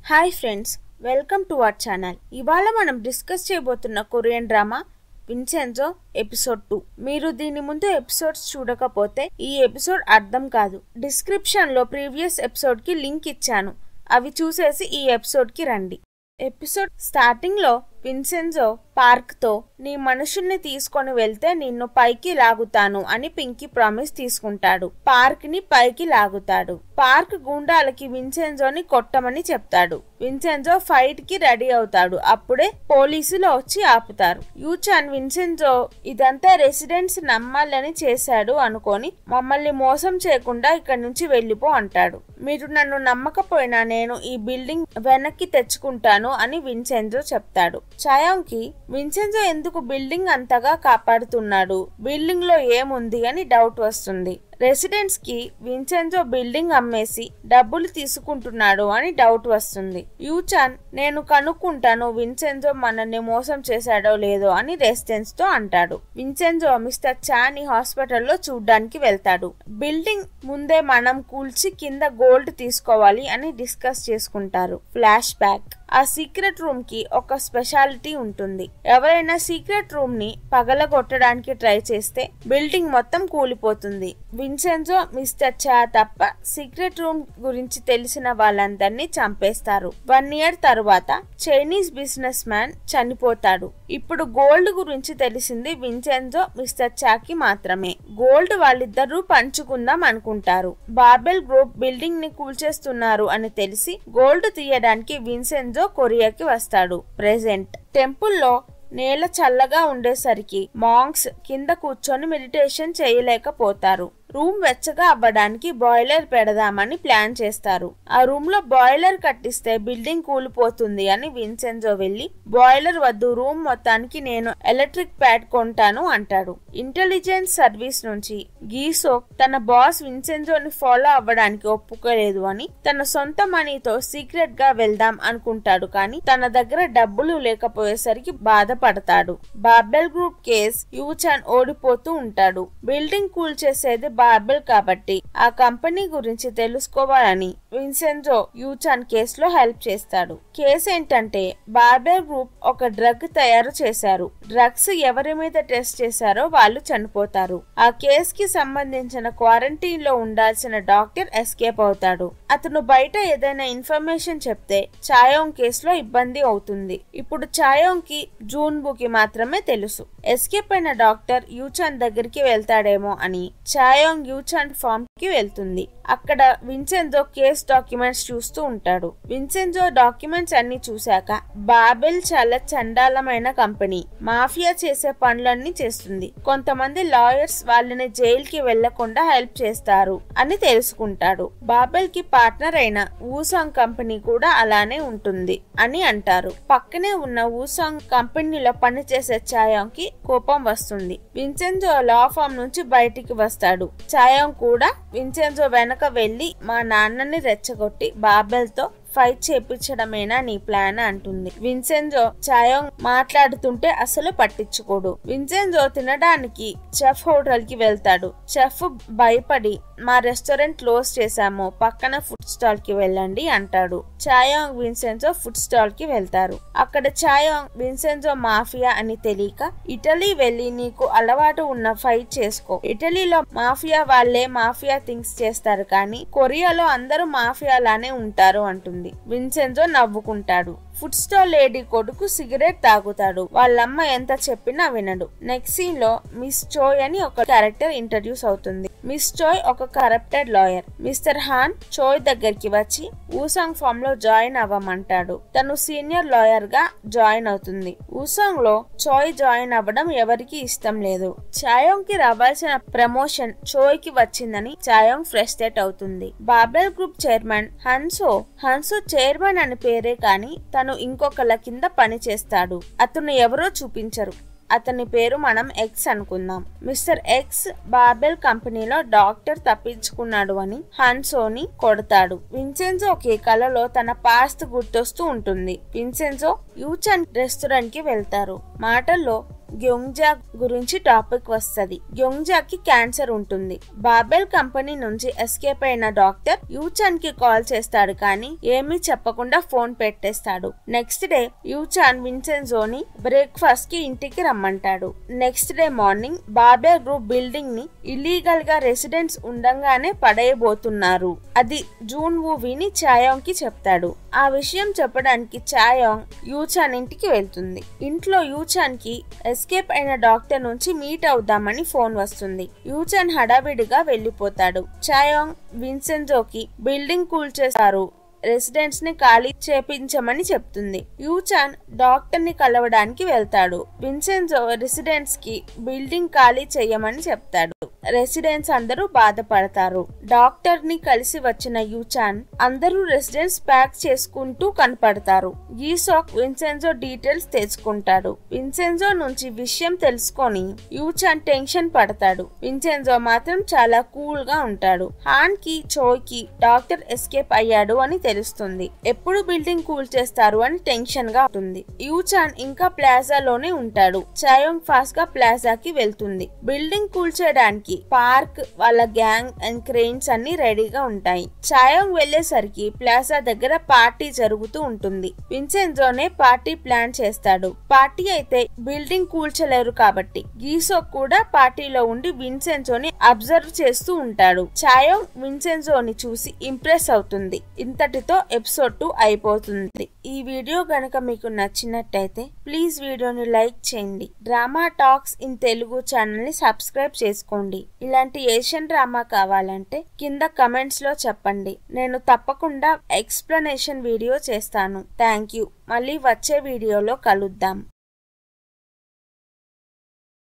Hi friends, welcome to our channel. ఇవాళ మనం discuss చేయబోతున్న కొరియన్ డ్రామా విన్సెంజో ఎపిసోడ్ 2. మీరు దీని ముందు ఎపిసోడ్స్ చూడకపోతే ఈ ఎపిసోడ్ అర్థం కాదు. డిస్క్రిప్షన్ లో ప్రీవియస్ ఎపిసోడ్ కి లింక్ ఇచ్చాను, అవి చూసేసి ఈ ఎపిసోడ్ కి రండి. ఎపిసోడ్ స్టార్టింగ్ లో విన్సెంజో పార్క్ తో నీ మనుషుల్ని తీసుకొని వెళ్తే నిన్ను పైకి లాగుతాను అని పింకీ ప్రామిస్ తీసుకుంటాడు. పార్క్ ని పైకి లాగుతాడు. పార్క్ గుండాలకి విన్సెంజోని కొట్టమని చెప్తాడు. విన్సెంజో ఫైట్ కి రెడీ అవుతాడు. అప్పుడే పోలీసులు వచ్చి ఆపుతారు. యూచాన్ విన్సెంజో ఇదంతా రెసిడెంట్స్ నమ్మాలని చేశాడు అనుకొని మమ్మల్ని మోసం చేయకుండా ఇక్కడి నుంచి వెళ్ళిపో అంటాడు. మీరు నన్ను నమ్మకపోయినా నేను ఈ బిల్డింగ్ వెనక్కి తెచ్చుకుంటాను అని విన్సెంజో చెప్తాడు. చాయాంగ్ కి విన్సెంజో ఎందుకు బిల్డింగ్ అంతగా కాపాడుతున్నాడు, బిల్డింగ్ లో ఏముంది అని డౌట్ వస్తుంది. రెసిడెంట్స్ కి విన్సెంజో బిల్డింగ్ అమ్మేసి డబ్బులు తీసుకుంటున్నాడు అని డౌట్ వస్తుంది. యూచాన్ నేను కనుక్కుంటాను విన్సెంజో మనల్ని మోసం చేశాడో లేదో అని రెసిడెంట్స్ తో అంటాడు. విన్సెంజో మిస్టర్ చాని హాస్పిటల్లో చూడ్డానికి వెళ్తాడు. బిల్డింగ్ ముందే మనం కూల్చి కింద గోల్డ్ తీసుకోవాలి అని డిస్కస్ చేసుకుంటారు. Flash back. ఆ సీక్రెట్ రూమ్ కి ఒక స్పెషాలిటీ ఉంటుంది. ఎవరైనా సీక్రెట్ రూమ్ ని పగలగొట్టడానికి ట్రై చేస్తే బిల్డింగ్ మొత్తం కూలిపోతుంది. విన్సెంజో మిస్టర్ చా తప్ప సీక్రెట్ రూమ్ గురించి తెలిసిన వాళ్ళందరినీ చంపేస్తారు. 1 year తరువాత చైనీస్ బిజినెస్ మ్యాన్ చనిపోతాడు. ఇప్పుడు గోల్డ్ గురించి తెలిసింది విన్సెంజో మిస్టర్ చాకి మాత్రమే. గోల్డ్ వాళ్ళిద్దరూ పంచుకుందాం అనుకుంటారు. బార్బెల్ గ్రూప్ బిల్డింగ్ ని కూల్చేస్తున్నారు అని తెలిసి గోల్డ్ తీయడానికి విన్సెంజో కొరియాకి వస్తాడు. ప్రెజెంట్ టెంపుల్లో నేల చల్లగా ఉండేసరికి మాంక్స్ కింద కూర్చొని మెడిటేషన్ చేయలేకపోతారు. రూమ్ వెచ్చగా అవ్వడానికి బాయిలర్ పెడదామని ప్లాన్ చేస్తారు. ఆ రూమ్ లో బాయిలర్ కట్టిస్తే బిల్డింగ్ కూలిపోతుంది అని విన్సెంజో వెళ్లి బాయిలర్ వద్దు, రూమ్ మొత్తానికి నేను ఎలక్ట్రిక్ ప్యాడ్ కొంటాను అంటాడు. ఇంటెలిజెన్స్ సర్వీస్ నుంచి గీసోక్ తన బాస్ విన్సెంజోని ఫాలో అవ్వడానికి ఒప్పుకోలేదు అని తన సొంత మనీతో సీక్రెట్ గా వెళ్దాం అనుకుంటాడు. కానీ తన దగ్గర డబ్బులు లేకపోయేసరికి బాధపడతాడు. బార్బెల్ గ్రూప్ కేస్ యూచాన్ ఓడిపోతూ ఉంటాడు. బిల్డింగ్ కూల్చేసేది బార్బెల్ కాబట్టి ఆ కంపెనీ గురించి తెలుసుకోవాలని విన్సెంజో యూచాన్ కేసులో హెల్ప్ చేస్తాడు. కేసు ఏంటంటే బార్బెల్ గ్రూప్ ఒక డ్రగ్ తయారు చేశారు. డ్రగ్స్ ఎవరి మీద టెస్ట్ చేశారో వాళ్ళు చనిపోతారు. ఆ కేసు కి సంబంధించిన క్వారంటైన్ లో ఉండాల్సిన డాక్టర్ ఎస్కేప్ అవుతాడు. అతను బయట ఏదైనా ఇన్ఫర్మేషన్ చెప్తే చాయోంగ్ కేసులో ఇబ్బంది అవుతుంది. ఇప్పుడు చాయోంగ్ కి జూన్బు కి మాత్రమే తెలుసు. ఎస్కేప్ అయిన డాక్టర్ యూచాన్ దగ్గరికి వెళ్తాడేమో అని చాయోంగ్ యూచాన్ ఫామ్ కి వెళ్తుంది. అక్కడ విన్సెంజో కేస్ డాక్యుమెంట్స్ చూస్తూ ఉంటాడు. విన్సెంజో డాక్యుమెంట్స్ అన్ని చూశాక బాబెల్ చాలా చండాలమైన కంపెనీ, మాఫియా చేసే పనులన్నీ చేస్తుంది. కొంతమంది లాయర్స్ వాళ్ళని జైల్ కి వెళ్లకుండా హెల్ప్ చేస్తారు అని తెలుసుకుంటాడు. బాబెల్ కి పార్ట్నర్ అయిన ఊసాంగ్ కంపెనీ కూడా అలానే ఉంటుంది అని అంటారు. పక్కనే ఉన్న ఊసాంగ్ కంపెనీలో పనిచేసే చాయాంగ్ కి కోపం వస్తుంది. విన్సెంజో లా ఫామ్ నుంచి బయటికి వస్తాడు. చాయాంగ్ కూడా విన్సెంజో వెనక వెళ్లి మా నాన్నని రెచ్చగొట్టి బాబెల్ తో ఫైట్ చేపించడమేనా నీ ప్లాన్ అంటుంది. విన్సెంజో చాయాంగ్ మాట్లాడుతుంటే అసలు పట్టించుకోడు. విన్సెంజో తినడానికి చెఫ్ హోటల్ కి వెళ్తాడు. చెఫ్ భయపడి మా రెస్టారెంట్ క్లోజ్ చేశాము, పక్కన ఫుడ్ స్టాల్ కి వెళ్ళండి అంటాడు. చాయాంగ్ విన్సెంజో ఫుడ్ స్టాల్ కి వెళ్తారు. అక్కడ చాయాంగ్ విన్సెంజో మాఫియా అని తెలియక ఇటలీ వెళ్లి నీకు అలవాటు ఉన్న ఫైట్ చేసుకో, ఇటలీలో మాఫియా వాళ్లే మాఫియా థింగ్స్ చేస్తారు కానీ కొరియాలో అందరూ మాఫియాలానే ఉంటారు అంటుంది. విన్సెంజో నవ్వుకుంటాడు. ఫుడ్ స్టాల్ లేడీ కొడుకు సిగరెట్ తాగుతాడు. వాళ్ళమ్మ ఎంత చెప్పినా వినడు. నెక్స్ట్ సీన్ లో మిస్ చోయ్ అని ఒక క్యారెక్టర్ ఇంట్రడ్యూస్ అవుతుంది. మిస్ చోయ్ ఒక కరప్టెడ్ లాయర్. మిస్టర్ హాన్ చోయ్ దగ్గరికి వచ్చి ఊసాంగ్ ఫామ్ లో జాయిన్ అవ్వమంటాడు. తను సీనియర్ లాయర్ గా జాయిన్ అవుతుంది. ఊసాంగ్ లో చోయ్ జాయిన్ అవ్వడం ఎవరికి ఇష్టం లేదు. చాయోంగ్ కి రావాల్సిన ప్రమోషన్ చోయ్ కి వచ్చిందని చాయోంగ్ ఫ్రస్ట్రేట్ అవుతుంది. బాబెల్ గ్రూప్ చైర్మన్ హన్సో చైర్మన్ అని పేరే కానీ తను ఇంకొకళ్ళ కింద పని చేస్తాడు. అతను ఎవరో చూపించరు. అతని పేరు మనం ఎక్స్ అనుకుందాం. మిస్టర్ ఎక్స్ బార్బెల్ కంపెనీలో డాక్టర్ తప్పించుకున్నాడు అని హన్సోని కొడతాడు. విన్సెంజోకి కలలో తన పాస్ట్ గుర్తొస్తూ ఉంటుంది. విన్సెంజో యూచాన్ రెస్టారెంట్ కి వెళ్తారు. మాటల్లో గ్యోంగ్జా గురించి టాపిక్ వస్తది. గ్యోంగ్జాకి క్యాన్సర్ ఉంటుంది. బాబెల్ కంపెనీ నుంచి ఎస్కేప్ అయిన డాక్టర్ యూచాన్ కి కాల్ చేస్తాడు, కానీ ఏమీ చెప్పకుండా ఫోన్ పెట్టేస్తాడు. నెక్స్ట్ డే యూచాన్ విన్సెన్జోని బ్రేక్ఫాస్ట్ కి ఇంటికి రమ్మంటాడు. Next day morning Babel group building ని ఇల్లీగల్ గా రెసిడెంట్స్ ఉండంగానే పడేయబోతున్నారు. అది జూన్ వూ విని చాయాంగ్ కి చెప్తాడు. ఆ విషయం చెప్పడానికి చాయాంగ్ యూచాన్ ఇంటికి వెళ్తుంది. ఇంట్లో యూచాన్ కి ఎస్కేప్ అయిన డాక్టర్ నుంచి మీట్ అవుదామని ఫోన్ వస్తుంది. యూచాన్ హడావిడిగా వెళ్లిపోతాడు. చాయాంగ్ విన్సెన్జోకి బిల్డింగ్ కూల్చేస్తారు, రెసిడెంట్స్ ని ఖాళీ చేపించమని చెప్తుంది. యూచాన్ డాక్టర్ ని కలవడానికి వెళ్తాడు. విన్సెన్జో రెసిడెంట్స్ కి బిల్డింగ్ ఖాళీ చేయమని చెప్తాడు. రెసిడెంట్స్ అందరూ బాధపడతారు. డాక్టర్ ని కలిసి వచ్చిన యూచాన్ అందరూ రెసిడెంట్స్ ప్యాక్ చేసుకుంటూ కనపడతారు. గీసాక్ విన్సెన్జో డీటెయిల్స్ తెచ్చుకుంటాడు. విన్సెన్జో నుంచి విషయం తెలుసుకొని యూచాన్ టెన్షన్ పడతాడు. విన్సెన్జో మాత్రం చాలా కూల్ గా ఉంటాడు. హాన్ కి చోయ్ కి డాక్టర్ ఎస్కేప్ అయ్యాడు అని తెలుస్తుంది. ఎప్పుడు బిల్డింగ్ కూల్ చేస్తారు అని టెన్షన్ గా ఉంటుంది. యూచాన్ ఇంకా ప్లాజాలోనే ఉంటాడు. చాయాంగ్ ఫాస్ట్ గా ప్లాజాకి వెళ్తుంది. బిల్డింగ్ కూల్ చేయడానికి పార్క్, వాళ్ళ గ్యాంగ్ అండ్ క్రెయిన్స్ అన్ని రెడీగా ఉంటాయి. చాయాంగ్ వెళ్లేసరికి ప్లాజా దగ్గర పార్టీ జరుగుతూ ఉంటుంది. విన్సెన్జోనే పార్టీ ప్లాన్ చేస్తాడు. పార్టీ అయితే బిల్డింగ్ కూల్చలేరు కాబట్టి గీసోక్ కూడా పార్టీలో ఉండి విన్సెన్జోని అబ్జర్వ్ చేస్తూ ఉంటాడు. చాయాంగ్ విన్సెన్జోని చూసి ఇంప్రెస్ అవుతుంది. ఇంతటితో ఎపిసోడ్ 2 అయిపోతుంది. ఈ వీడియో గనక మీకు నచ్చినట్టయితే ప్లీజ్ వీడియోని లైక్ చేయండి. Drama talks in Telugu channel ని సబ్స్క్రైబ్ చేసుకోండి. ఇలాంటి ఏషియన్ డ్రామా కావాలంటే కింద కమెంట్స్ లో చెప్పండి. నేను తప్పకుండా ఎక్స్ప్లెనేషన్ వీడియో చేస్తాను. Thank you. మళ్ళీ వచ్చే వీడియోలో కలుద్దాం.